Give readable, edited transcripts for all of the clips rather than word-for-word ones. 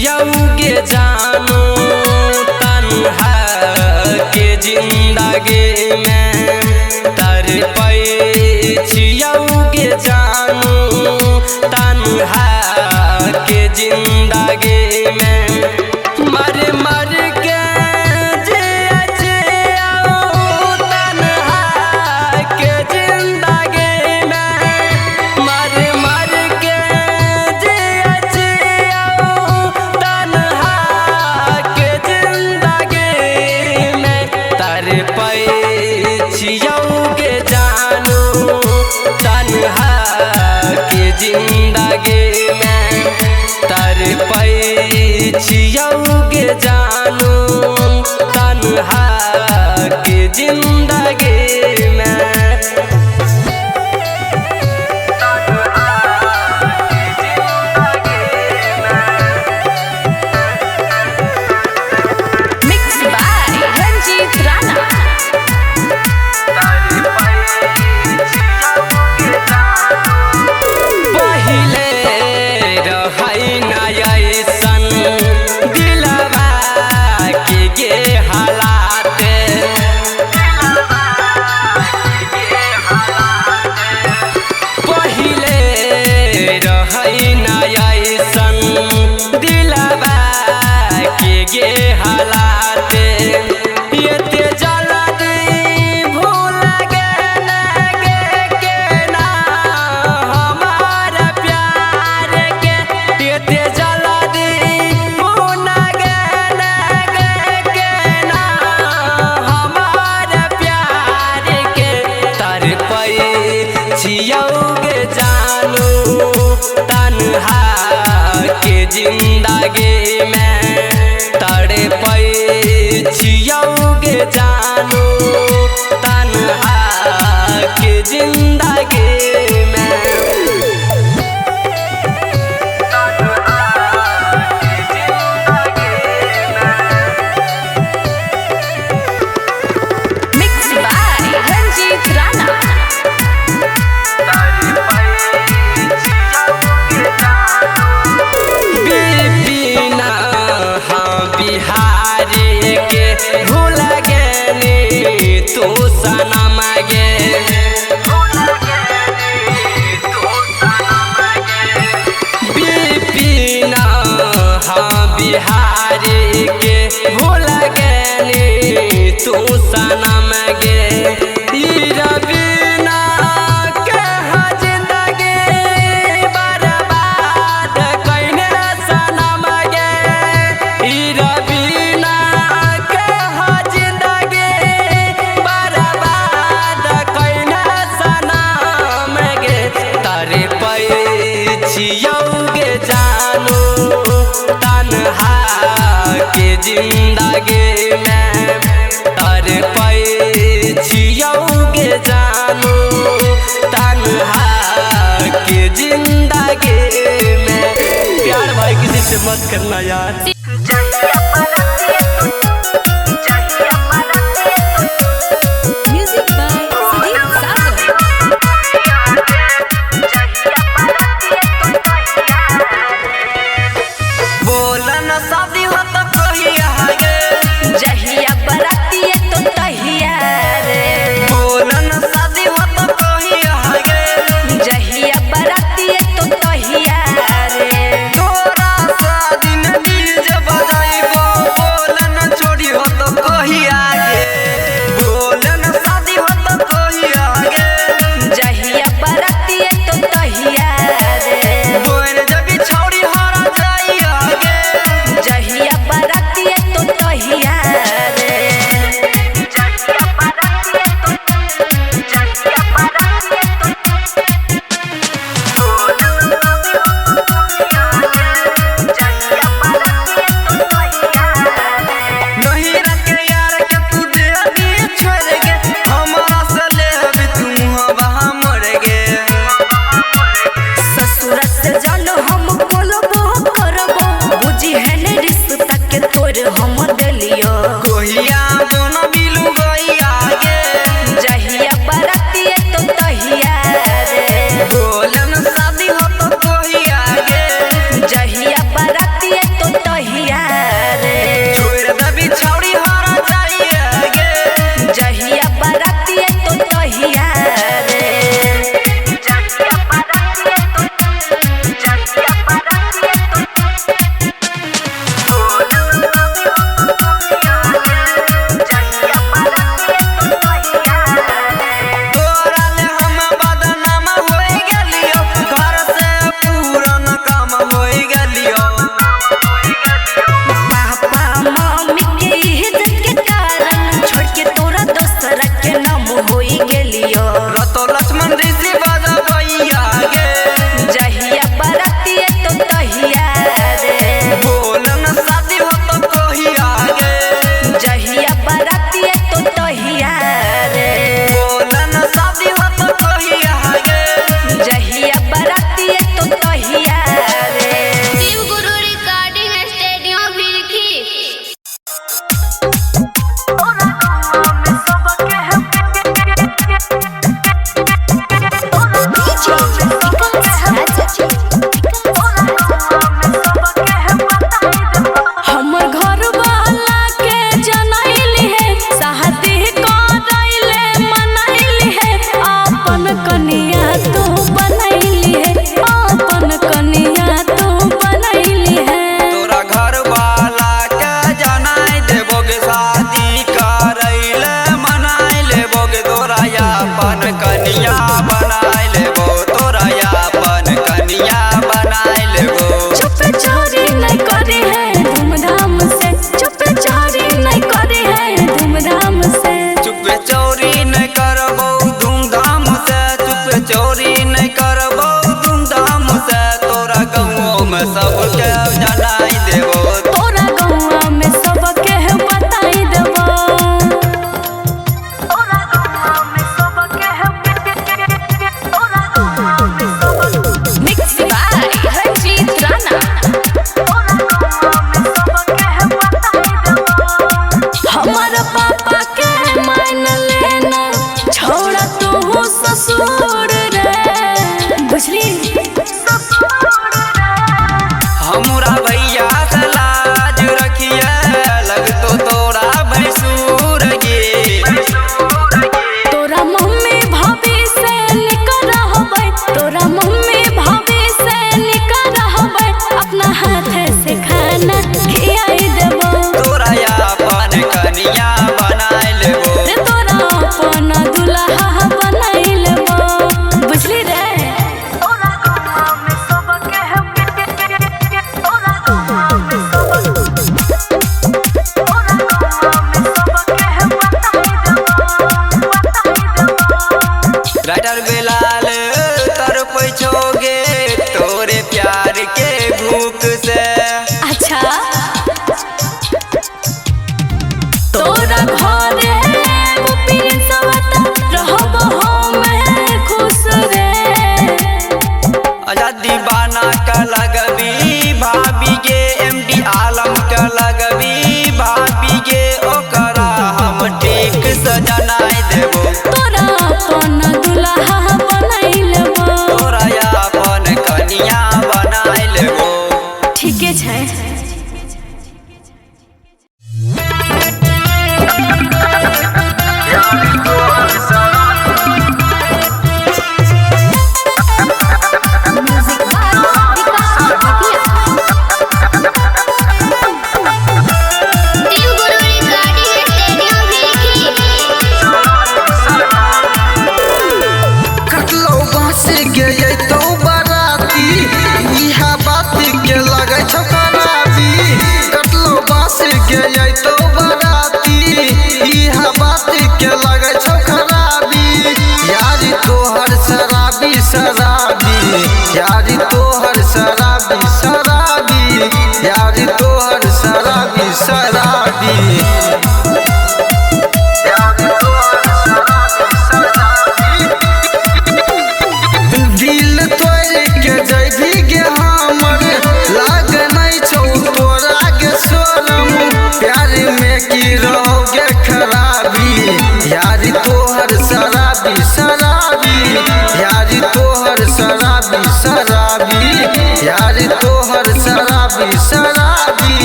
छियौगे जानो तन्हा के जिंदगी में तड़पै छियौगे जानो तन्हा के जिंदगी में मर मर के छियौगे जानो तन्हा के जिंदगी में तड़पै छियौगे जानो तन्हा के जिंदगी में। ये हालात ये ते जल्दी भूल गए के ना हमारा प्यार के ये ते जल्दी भूल गए के ना हमारा प्यार के तड़पै छियौगे जानो तन्हा के जिंदगी में तड़पै छियौगे जानो तन्हा के जिंदगी में। बिहारी के भूल गए तू सनम गे बिपिन हाँ बिहारी के भूल गए तू सनम गे छियौगे जानो तन्हा के जिंदगी में तड़पै छियौगे जानो तन्हा के जिंदगी में। प्यार भाई किसी से मत करना यार। तोरा सा दिन डीजे बजाइबो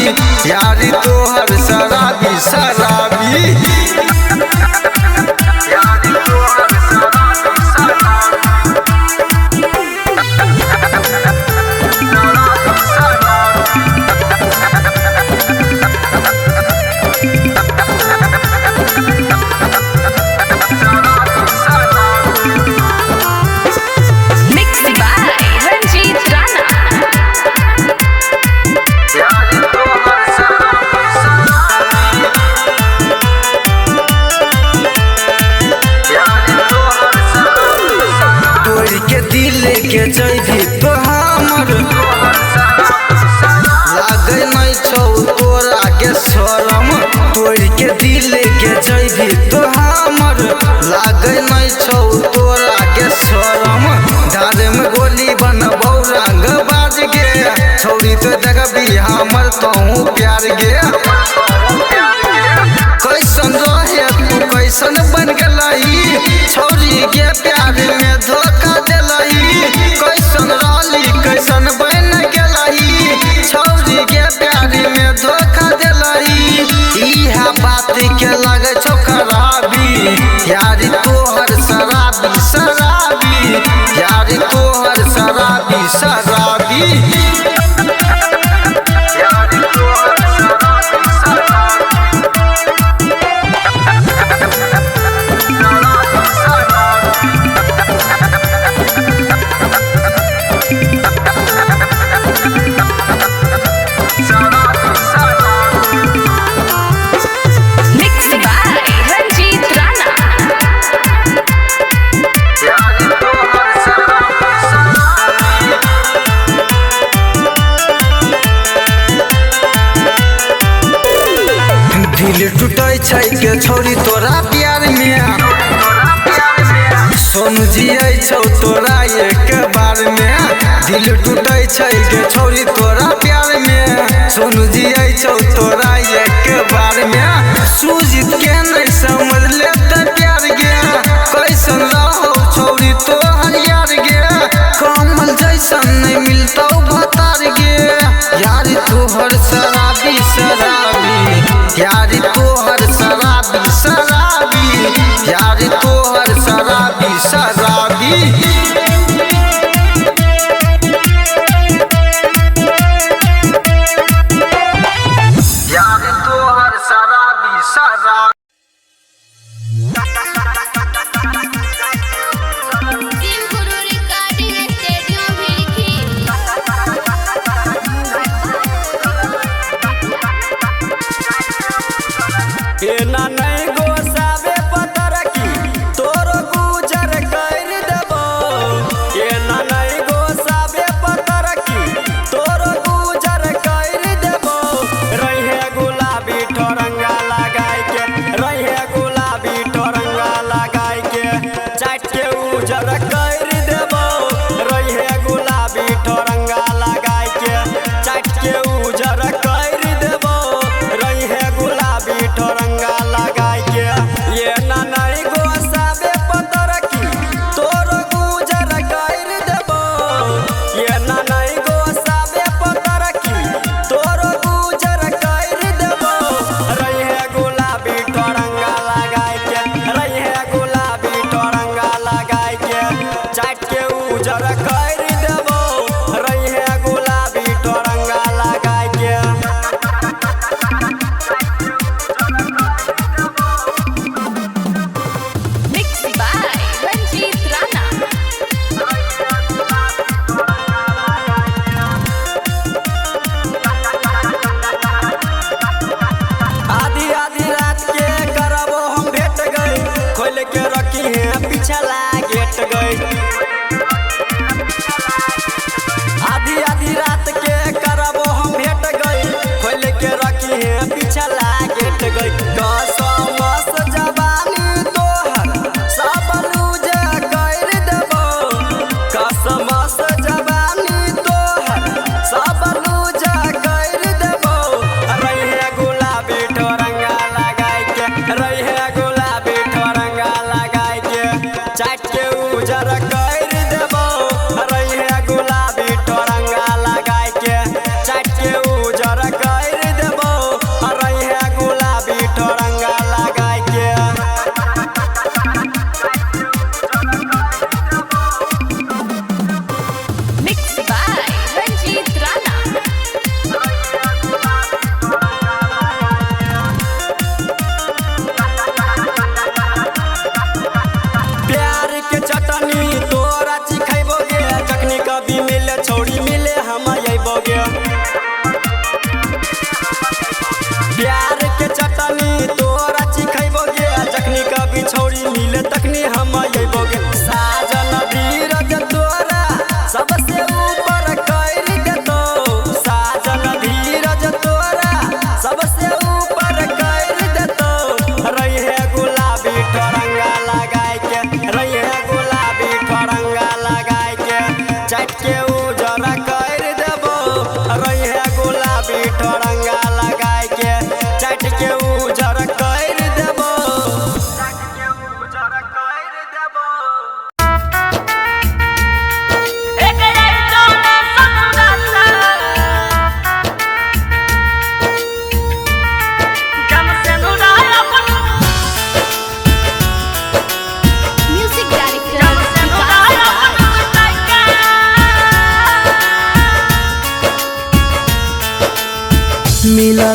यारी तोहर शराबी शराबी के जैभी तो हमर लागे नहीं छौ तोरा के शरम तोड़ के दिल के जैभी तो हमर लागे नहीं छौ तोरा के शरम धार में गोली बनबौ रंग बाज गे छौरी तो देखबी हमर तोहू प्यार गे कैसन रहे तू कैसन बन गेलही छौरी के प्यार में धोखा देलही कैसन रहली कैसन बन गेलही छौरी के प्यार में धोखा देलही इहा बात के लगे छौ खराबी यारी तोहर शराबी शराबी यारी तोहर शराबी शराबी दिल टूटे छै के छौरी तोरा प्यार में सोनू जियै छौ तोरा एक बार में दिल टूटे छै के छौरी तोरा प्यार में सोनू जियै छौ तोरा एक बार में सूजित के नहीं समझ ले त प्यार गे कैसन रहो छौरी तोहर यार गे कमल जैसन नहीं मिलतौ भतार गे यारी तोहर शराबी शराबी यारी तोहर शराबी शराबी यारी तोहर शराबी शराबी यारी तोहर शराबी शराबी एना नहीं गोसाबे पतर की तोरो गुजर कर देबो एना नहीं गोसाबे पतर की तोरो गुजर कर देबो रहे गुलाबी ठोरंगा लगाई के रहे गुलाबी ठोरंगा लगाई के चाट के उजर कर देबो रहे गुलाबी ठोरंगा लगाई के चाट के उजर कर देबो रहे गुलाबी ठोरंगा लगाई के ये ना नहीं गोसाबे पतर की तोरो गुजर कर देबो ये ना नहीं गोसाबे पतर की तोरो गुजर कर देबो रहे गुलाबी ठोरंगा लगाई के रहे गुलाबी ठोरंगा लगाई के चाट के उजर कर देबो रहे गुलाबी ठोरंगा लगाई के आधी आधी रात के करबो हम भेट गई खोल के रखी है पिछला गेट गई आधी आधी रात के करबो हम भेट गई खोल के रखी है पिछला गेट गई कसम से जवानी तोहर सब लूज कर देबो कसम से जवानी तोहर सब लूज कर देबो रहे गुलाबी ठोरंगा लगाई के रहे गुलाबी ठोरंगा लगाई के चाट के उजर कर देबो रहे गुलाबी ठोरंगा लगाई के चाट के उजर कर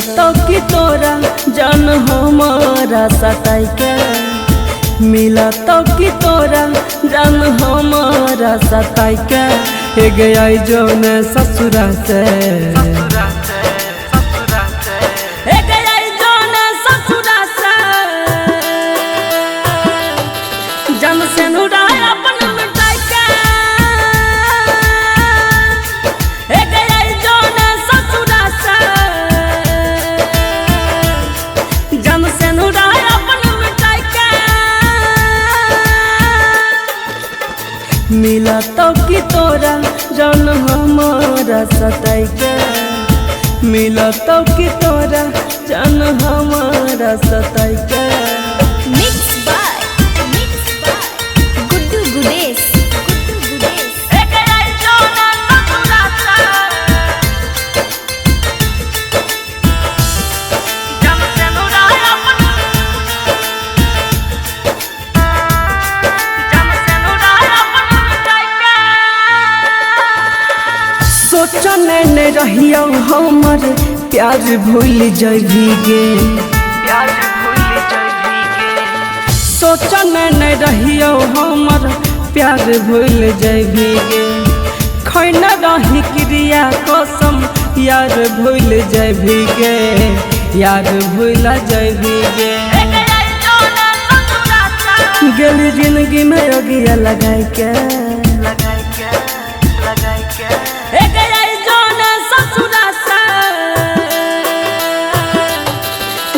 मिलतो कि तोरा जान हमारा सताई के मिलतो कि तोरा जान हमारा सताई के हे गया जो ने ससुरा से हे गया जो ने ससुरा से जम से नुराय अपन मिटाई के हे गया जो ने ससुरा से जम से नुराय अपन मिटाई के मिलतो कि तोरा जान हमारा सताई के मिलतो कि तोरा जान हमारा सताई के Mixed by Guddu Gudesh. एक आई जोना ससुरा से जम से नुराय अपन जम से नुराय अपन मिटाई के सोचने ने रहियो हमर प्यार भूल जइभी गे सोचने ने रहियो हमर प्यार भूल जइभी गे खैन रही क्रिया कसम यार भूल जइभी गे यार भूल जइभी गे गेली जिंदगी में अगिया लगाई के हे गया जोना ससुरा से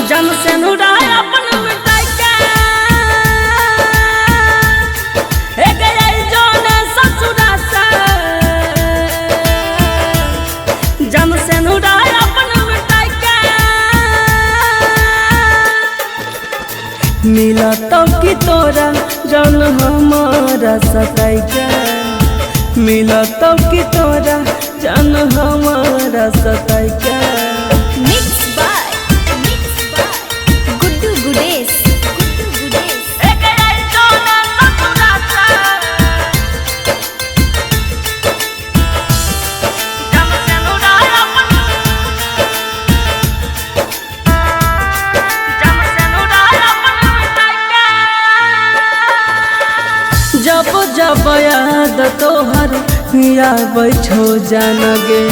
जम से नुराय अपन मिटाई के हे गया जोना ससुरा से जम से नुराय अपन मिटाई के मिलतो कि तोरा जान हमारा सताई के मिलतो कि तोरा जान हमारा सताई के Mixed by Guddu Gudesh. एक आई जोना ससुरा से जम से नुराय अपन जम से नुराय अपन मिटाई के जब जब याद तोहर आबै छौ जानगे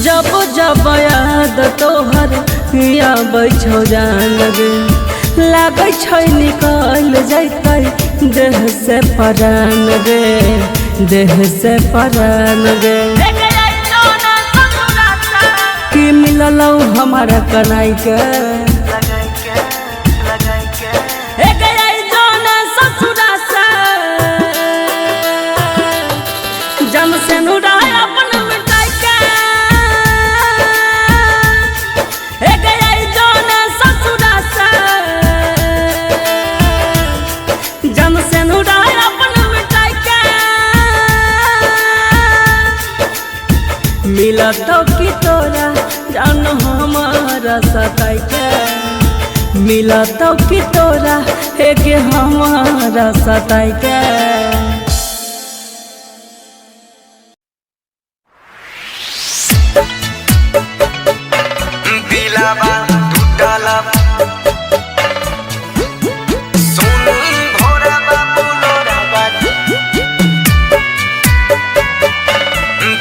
जब जब याद तोहर आबै छौ जानगे लागै छै निकल जैतै देह से परान गे देह से परान गे कि मिललौ हमारा कनाई के हे गया जोना ससुरा से जम से नुराय अपन मिटाई के हे गया जोना ससुरा से जम से नुराय अपन मिटाई के मिलतो कि तोरा जान हमारा सताई के मिलतो कि तोरा हे के हमारा सताई के दिलावा टूटला सोनी भोरा बाबूलोरा बात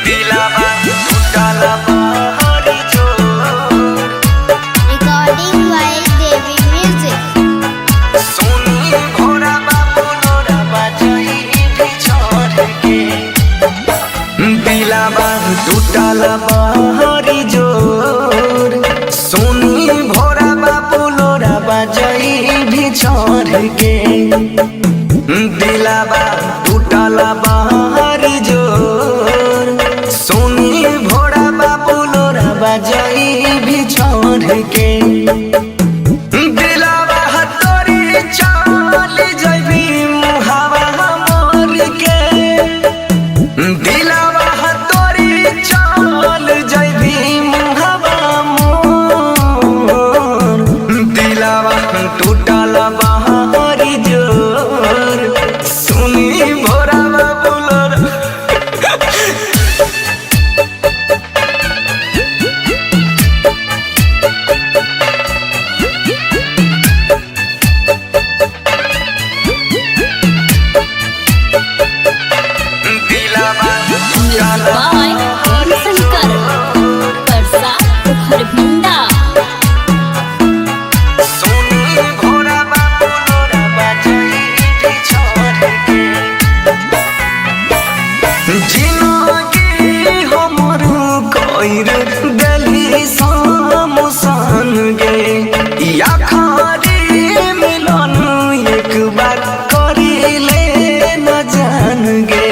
दिलावा टूटला हरी जोर Recording by David Music. सोनी भोरा बाबूलोरा बजाई भी छोड़ के दिलावा टूटला हरी जोर सोनी भोरा बाबूलोरा बजाई भी छोड़ के दिलावा टूटला हरी जोर सोनी भोरा बाबूलोरा बजाई भी छोड़ के दिलावा तोरी चाल जइबी मुहावा मोर के दिलावा तोरी चाल जइबी मुहावा मोर दिलावा टूटला हरी जोर सुनी भोरा बाबूलोरा कइर देली सामुसान गे या खारी मिलन एक बार करिले न जान गे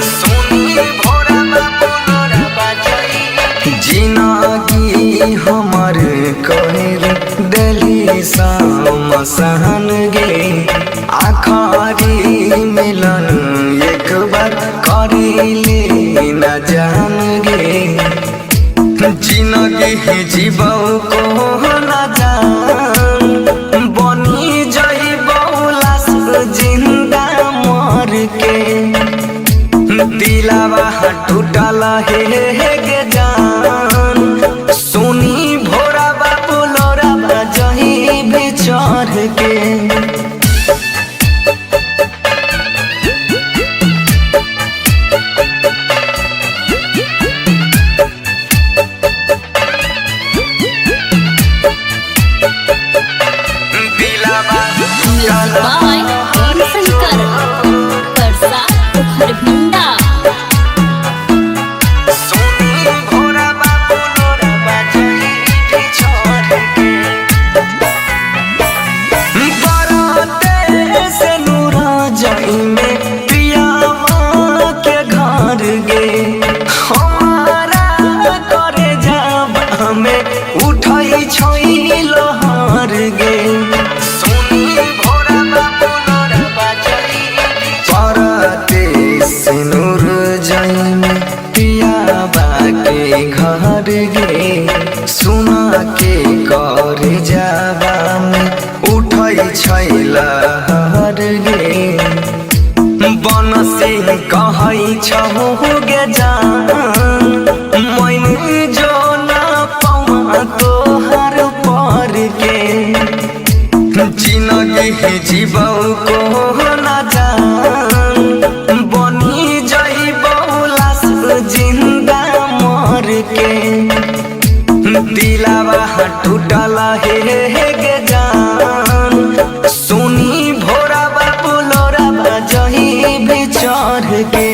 सुनी भोरा बाबूरा बाजई जिनगी हमर कइर देली सामुसान गे आखरी मिलन एक बार करिले न जान गे जिनगी जीवौ को न जान बनी जइबौ लाश जिंदा मर के दिलावा टूटल हे गे जान सुनी भोरा बाबू लोरा बजही बिचर के बाय शंकर परसा खरभिंडा सोनी भोरा बाबू लोरा बजही बिचर के बराते से नूरा जाई में पियावा के घर गे हमारा करे जाब हमें उठई छई लहर गे सोनी भोरा बाबू लोरा बजही बराते से नूर जाई में पियावा के घर गे सुना के कर जाबा में उठई छैला हर गे बन सिंह कहै छहु गे जान मैन जो ना पावा तोहर पर के जिनगी जीवौ को न जान बनी जइबौ लाश जिंदा मर के दिलावा टूटल हे गे जान सुनी भोरा बाबू लोरा बजही बिचर के